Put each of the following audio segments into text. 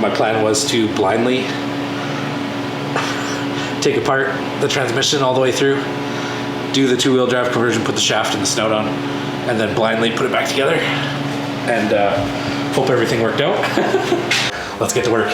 My plan was to blindly take apart the transmission all the way through, do the two-wheel drive conversion, put the shaft and the snout on, and then blindly put it back together, and hope everything worked out. Let's get to work.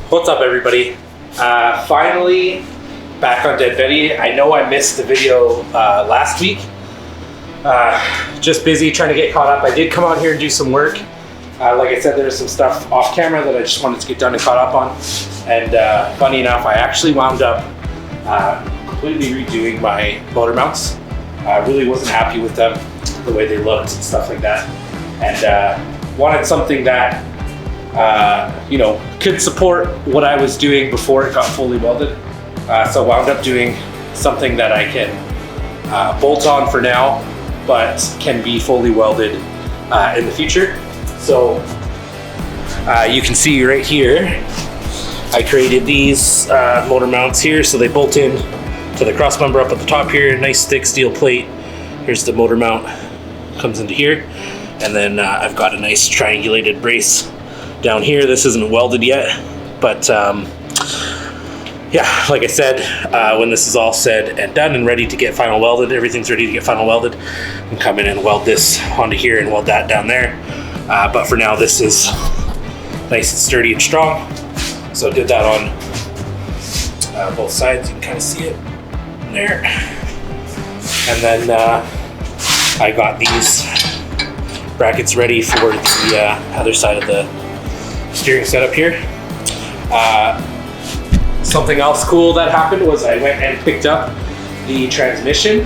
What's up, everybody? Finally back on Ded Betty. I know I missed the video last week. Just busy trying to get caught up. I did come out here and do some work. Like I said, there's some stuff off camera that I just wanted to get done and caught up on. And funny enough, I actually wound up completely redoing my motor mounts. I really wasn't happy with them, the way they looked and stuff like that. And wanted something that you know, could support what I was doing before it got fully welded. So wound up doing something that I can bolt on for now, but can be fully welded in the future. So you can see right here, I created these motor mounts here, so they bolt in to the cross member up at the top here. Nice thick steel plate. Here's the motor mount, comes into here, and then I've got a nice triangulated brace down here. This isn't welded yet, but yeah, like I said, when this is all said and done and ready to get final welded, everything's ready to get final welded, and come in and weld this onto here and weld that down there. But for now, this is nice and sturdy and strong. So I did that on both sides. You can kind of see it there. And then I got these brackets ready for the other side of the steering setup here. Something else cool that happened was I went and picked up the transmission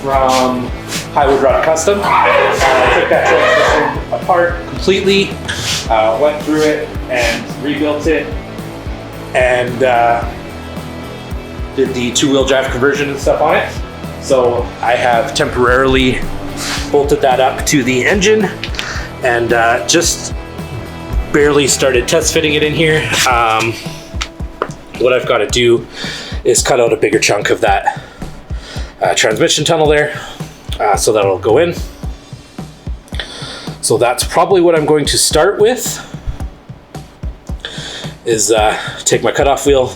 from Highwood Rod Custom. I took that transmission apart completely, went through it and rebuilt it, and did the two-wheel drive conversion and stuff on it. So I have temporarily bolted that up to the engine and just barely started test fitting it in here. What I've got to do is cut out a bigger chunk of that transmission tunnel there, so that'll go in. So that's probably what I'm going to start with, is take my cutoff wheel,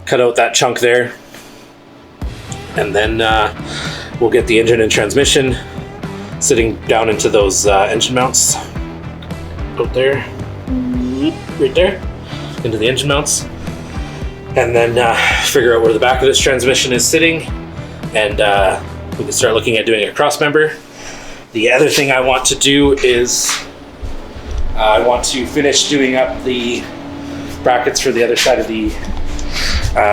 cut out that chunk there, and then we'll get the engine and transmission sitting down into those engine mounts out there, right there, into the engine mounts, and then figure out where the back of this transmission is sitting, and we can start looking at doing a cross member. The other thing I want to do is I want to finish doing up the brackets for the other side of the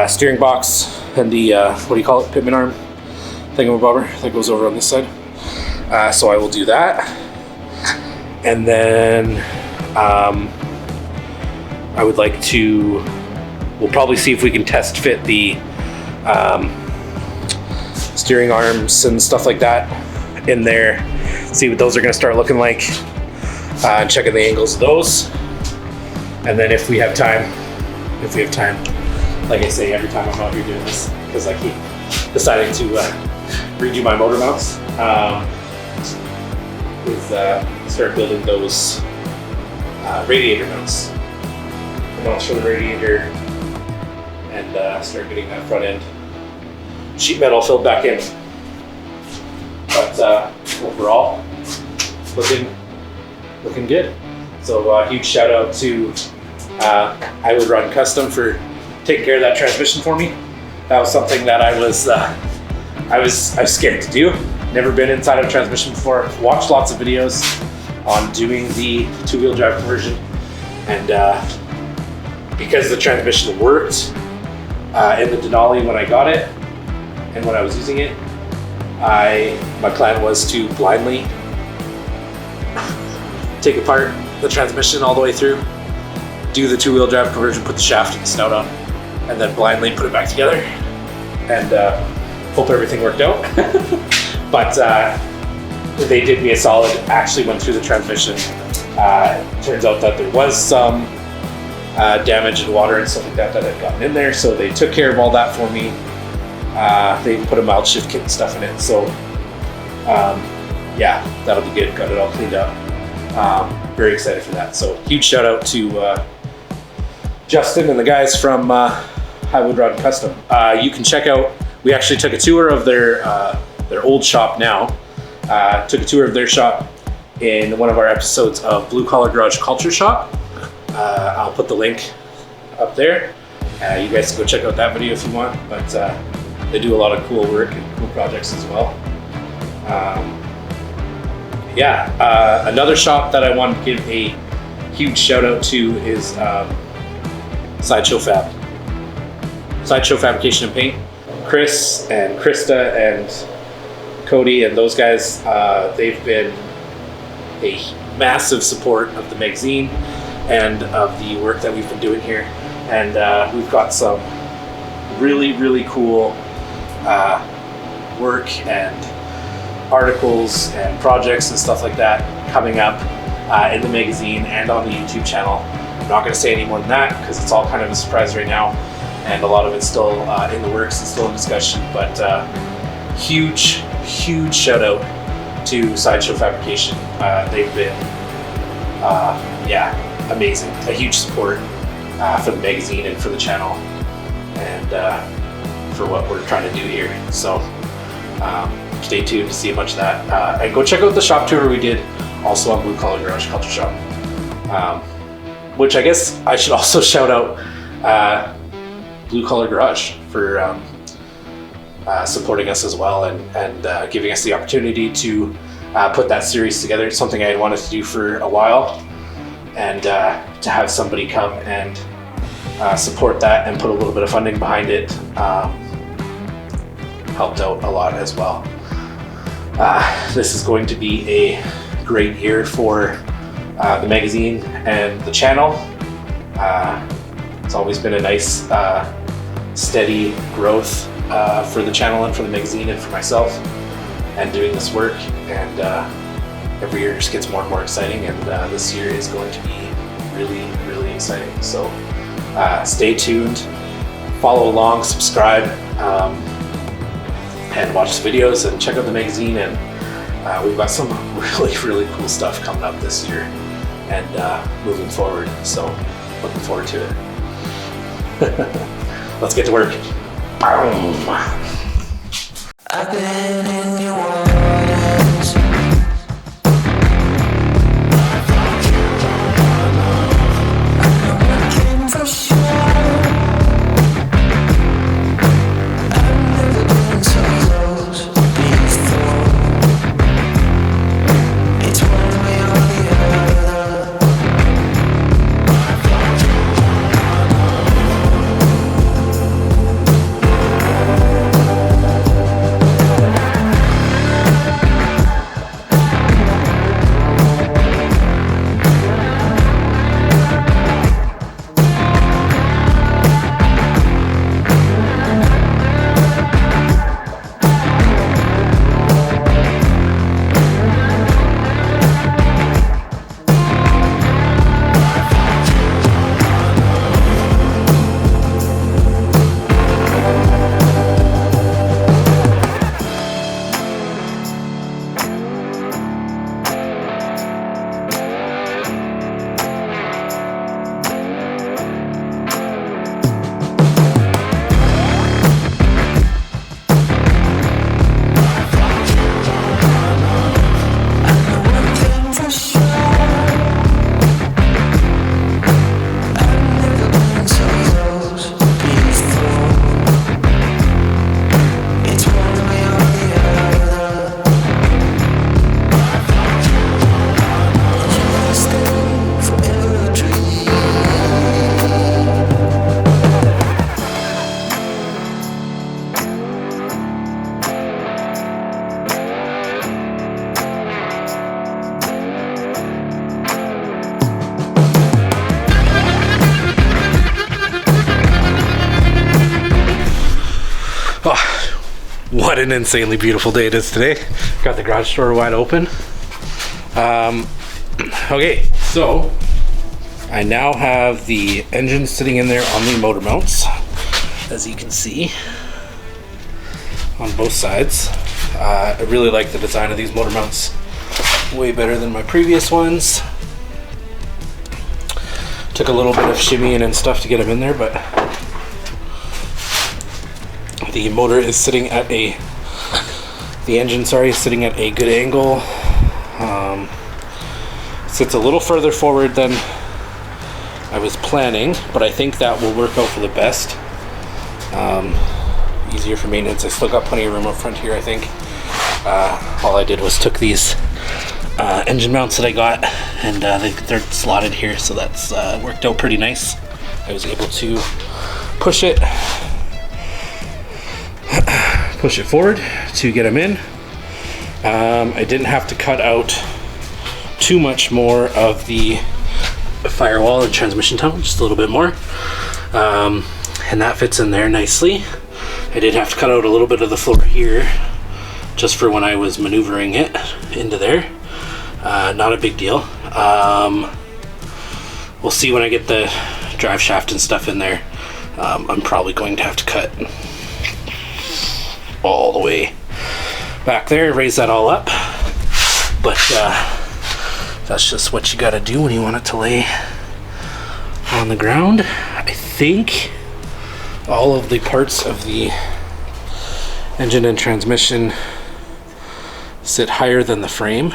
steering box and the what do you call it, pitman arm thingamabobber that goes over on this side. So I will do that, and then I would like to, we'll probably see if we can test fit the steering arms and stuff like that in there, see what those are going to start looking like, and checking the angles of those. And then if we have time, like I say every time I'm out here doing this, because I keep deciding to redo my motor mounts, is start building those radiator mounts. Mounts for the radiator, and start getting that front end sheet metal filled back in. But overall, looking good. So huge shout out to Highwood Rod Custom for taking care of that transmission for me. That was something that I was scared to do. Never been inside of a transmission before. Watched lots of videos on doing the two-wheel drive conversion, and because the transmission worked in the Denali when I got it and when I was using it, my plan was to blindly take apart the transmission all the way through, do the 2-wheel drive conversion, put the shaft and the snout on, and then blindly put it back together and hope everything worked out. But they did me a solid, actually went through the transmission. Turns out that there was some damage in water and stuff like that that had gotten in there, so they took care of all that for me. They put a mild shift kit and stuff in it, so yeah, that'll be good. Got it all cleaned up. Very excited for that. So huge shout out to Justin and the guys from Highwood Rod Custom. You can check out, we actually took a tour of their old shop now. Took a tour of their shop in one of our episodes of Blue Collar Garage Culture Shop. I'll put the link up there. You guys can go check out that video if you want, but they do a lot of cool work and cool projects as well. Yeah, another shop that I want to give a huge shout out to is Sideshow Fab. Sideshow Fabrication and Paint. Chris and Krista and Cody and those guys, they've been a massive support of the magazine and of the work that we've been doing here. And we've got some really, really cool work and articles and projects and stuff like that coming up in the magazine and on the YouTube channel. I'm not going to say any more than that because it's all kind of a surprise right now, and a lot of it's still in the works and still in discussion. But huge shout out to Sideshow Fabrication. They've been yeah, amazing. A huge support for the magazine and for the channel and for what we're trying to do here. So stay tuned to see a bunch of that. And go check out the shop tour we did also on Blue Collar Garage Culture Shop. Which I guess I should also shout out Blue Collar Garage for supporting us as well and giving us the opportunity to put that series together. It's something I had wanted to do for a while, and to have somebody come and support that and put a little bit of funding behind it helped out a lot as well. This is going to be a great year for the magazine and the channel. It's always been a nice steady growth for the channel and for the magazine and for myself and doing this work, and every year just gets more and more exciting, and this year is going to be really exciting. So stay tuned, follow along, subscribe, and watch the videos and check out the magazine. And we've got some really cool stuff coming up this year and moving forward, so looking forward to it. Let's get to work. I've been in your waters. I'm looking for sure. I've never been so close before. It's one way or the other. Oh, what an insanely beautiful day it is today. Got the garage door wide open. Okay, so I now have the engine sitting in there on the motor mounts, as you can see, on both sides. I really like the design of these motor mounts, way better than my previous ones. Took a little bit of shimmying and stuff to get them in there, but the motor is sitting at the engine, sorry, is sitting at a good angle. Sits a little further forward than I was planning, but I think that will work out for the best. Easier for maintenance. I still got plenty of room up front here, I think. All I did was took these engine mounts that I got, and they're slotted here, so that's worked out pretty nice. I was able to push it forward to get them in. I didn't have to cut out too much more of the firewall and transmission tunnel, just a little bit more, and that fits in there nicely. I did have to cut out a little bit of the floor here just for when I was maneuvering it into there. Not a big deal. We'll see when I get the drive shaft and stuff in there. I'm probably going to have to cut all the way back there, raise that all up, but that's just what you gotta do when you want it to lay on the ground. I think all of the parts of the engine and transmission sit higher than the frame,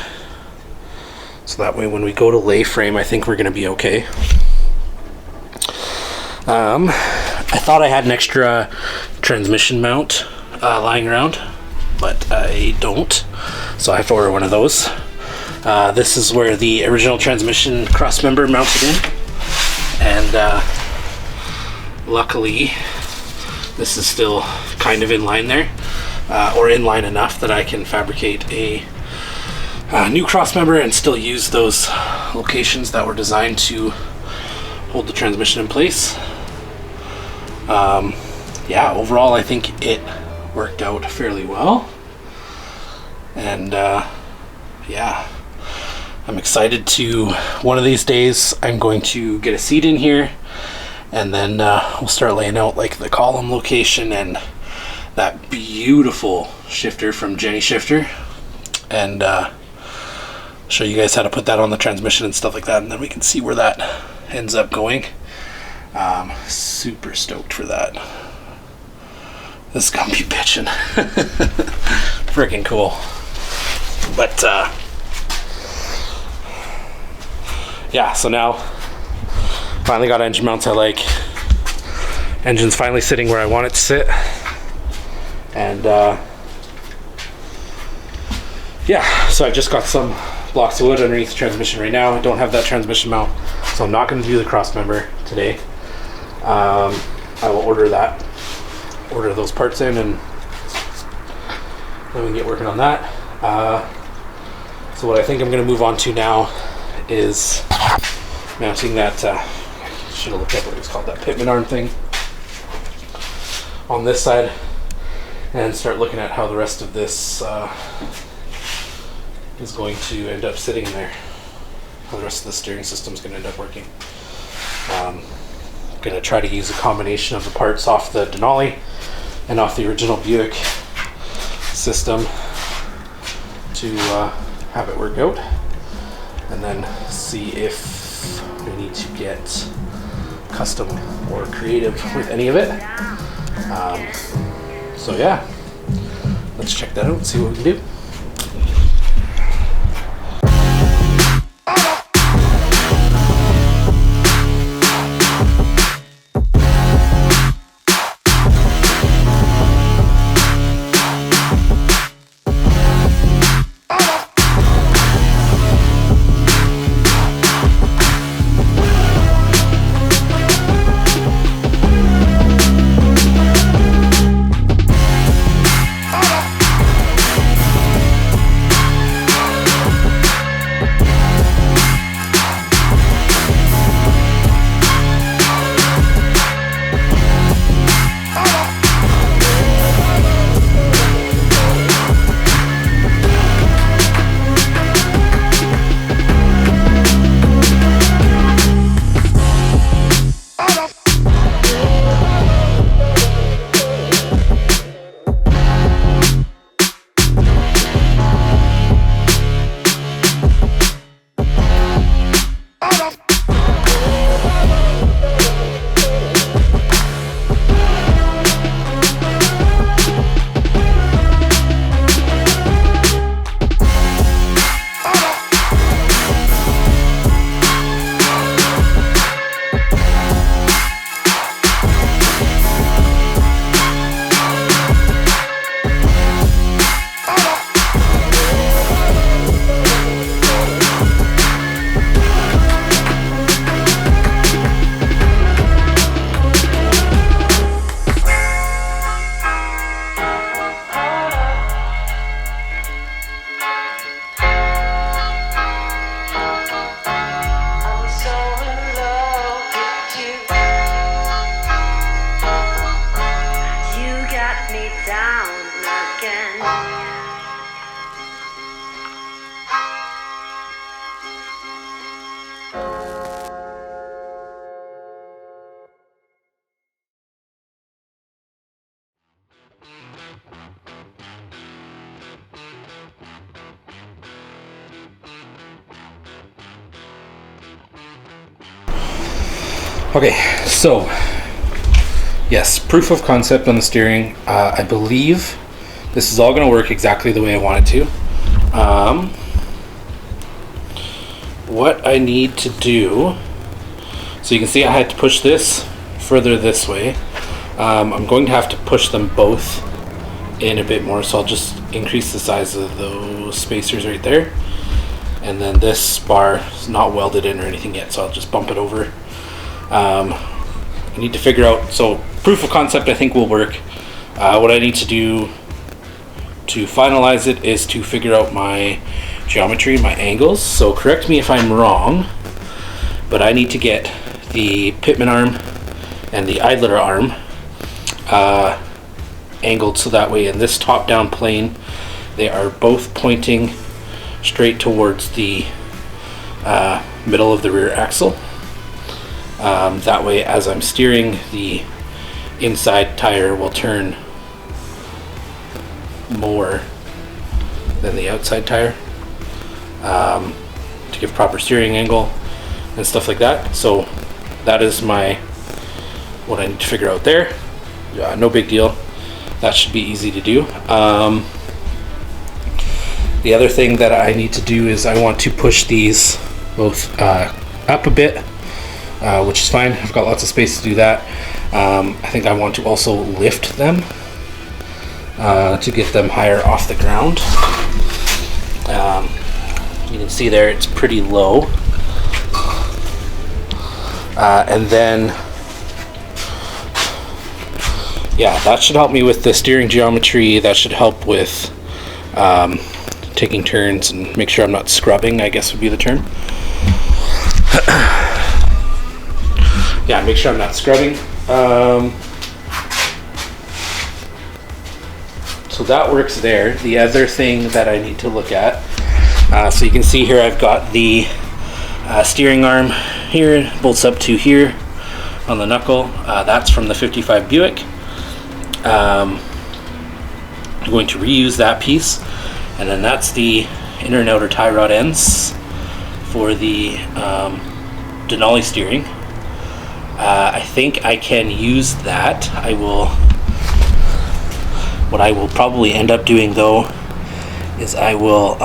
so that way when we go to lay frame, I think we're gonna be okay. I thought I had an extra transmission mount lying around, but I don't, so I have to order one of those. This is where the original transmission cross member mounted in, and luckily this is still kind of in line there, or in line enough that I can fabricate a new cross member and still use those locations that were designed to hold the transmission in place. Yeah, overall I think it worked out fairly well, and yeah, I'm excited to, one of these days I'm going to get a seat in here, and then we'll start laying out like the column location and that beautiful shifter from Jenny Shifter, and show you guys how to put that on the transmission and stuff like that, and then we can see where that ends up going. Super stoked for that. This is gonna be bitchin'. Freaking cool. But yeah, so now finally got engine mounts I like. Engine's finally sitting where I want it to sit, and yeah, so I've just got some blocks of wood underneath the transmission right now. I don't have that transmission mount, so I'm not going to do the cross member today. I will order those parts in, and then we can get working on that. So what I think I'm going to move on to now is mounting that, should have looked up what it's called, that pitman arm thing on this side, and start looking at how the rest of this is going to end up sitting in there, how the rest of the steering system is going to end up working. I'm going to try to use a combination of the parts off the Denali and off the original Buick system to have it work out, and then see if we need to get custom or creative with any of it. So yeah, let's check that out and see what we can do. Okay, so yes, proof of concept on the steering. I believe this is all going to work exactly the way I want it to. What I need to do, so you can see I had to push this further this way. I'm going to have to push them both in a bit more, so I'll just increase the size of those spacers right there. And then this bar is not welded in or anything yet, so I'll just bump it over. I need to figure out, so proof of concept I think will work. What I need to do to finalize it is to figure out my geometry, my angles. So correct me if I'm wrong, but I need to get the pitman arm and the idler arm angled so that way in this top down plane they are both pointing straight towards the middle of the rear axle. That way as I'm steering, the inside tire will turn more than the outside tire to give proper steering angle and stuff like that. So that is what I need to figure out there. No big deal, that should be easy to do. The other thing that I need to do is I want to push these both up a bit, which is fine. I've got lots of space to do that. I think I want to also lift them to get them higher off the ground. You can see there it's pretty low. And then, yeah, that should help me with the steering geometry. That should help with taking turns and make sure I'm not scrubbing, I guess would be the term. Yeah, make sure I'm not scrubbing. So that works there. The other thing that I need to look at, so you can see here I've got the steering arm here, bolts up to here on the knuckle. That's from the 55 Buick. I'm going to reuse that piece, and then that's the inner and outer tie rod ends for the Denali steering. I think I can use that. What I will probably end up doing though is I will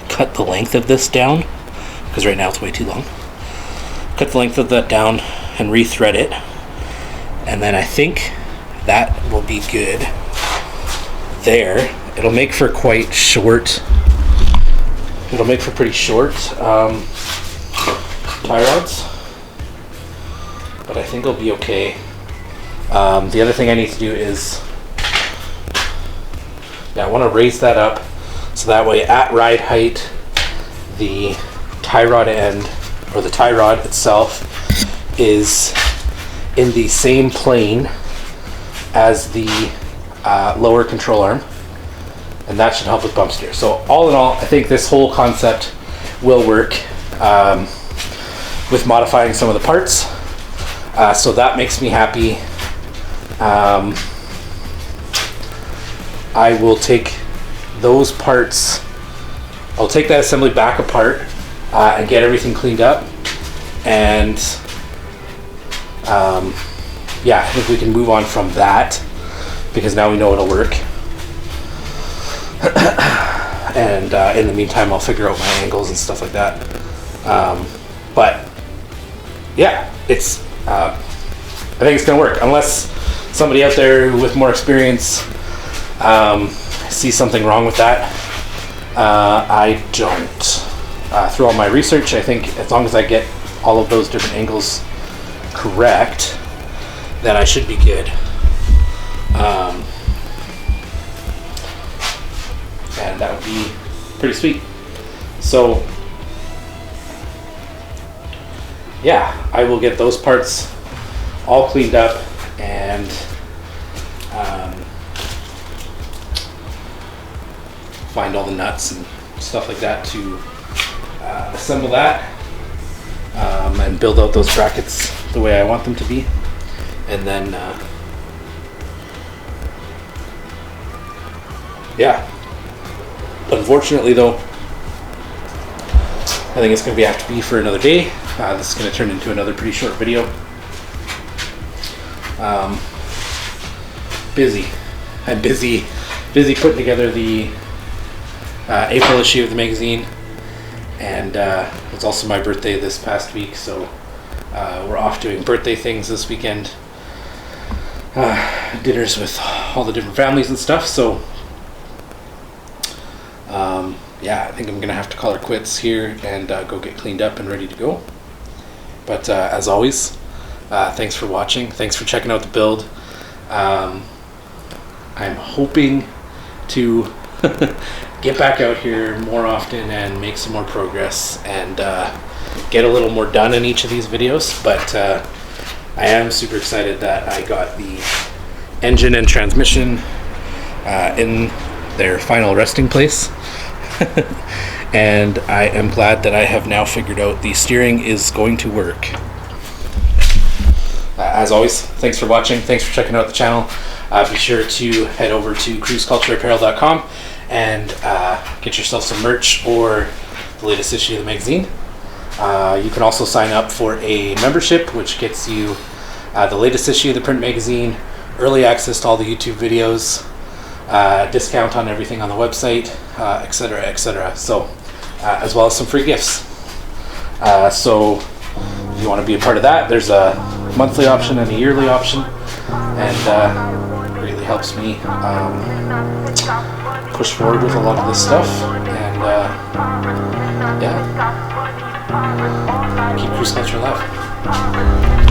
cut the length of this down, because right now it's way too long. Cut the length of that down and re-thread it, and then I think that will be good there. It'll make for quite short, it'll make for pretty short tie rods, but I think it'll be okay. The other thing I need to do is, I want to raise that up so that way at ride height the tie rod end, or the tie rod itself, is in the same plane as the lower control arm, and that should help with bump steer. So all in all, I think this whole concept will work with modifying some of the parts. So that makes me happy. I will take those parts, I'll take that assembly back apart and get everything cleaned up, and yeah, I think we can move on from that because now we know it'll work. And in the meantime I'll figure out my angles and stuff like that. But yeah, it's I think it's gonna work, unless somebody out there with more experience sees something wrong with that. I don't. Through all my research, I think as long as I get all of those different angles correct, then I should be good. And that would be pretty sweet. So yeah, I will get those parts all cleaned up and find all the nuts and stuff like that to assemble that and build out those brackets the way I want them to be, and then yeah. Unfortunately, though, I think it's going to have to be for another day. This is going to turn into another pretty short video. Busy. I'm busy putting together the April issue of the magazine, and it's also my birthday this past week, so we're off doing birthday things this weekend. Dinners with all the different families and stuff, so yeah, I think I'm gonna have to call her quits here and go get cleaned up and ready to go. But as always, thanks for watching, thanks for checking out the build. I'm hoping to get back out here more often and make some more progress and get a little more done in each of these videos, but I am super excited that I got the engine and transmission in their final resting place. And I am glad that I have now figured out the steering is going to work. As always, thanks for watching, thanks for checking out the channel. Be sure to head over to cruisecultureapparel.com and get yourself some merch or the latest issue of the magazine. You can also sign up for a membership, which gets you the latest issue of the print magazine, early access to all the YouTube videos, discount on everything on the website, etc., etc. So, as well as some free gifts. So, if you want to be a part of that, there's a monthly option and a yearly option, and it really helps me push forward with a lot of this stuff. And yeah, keep cruise culture alive.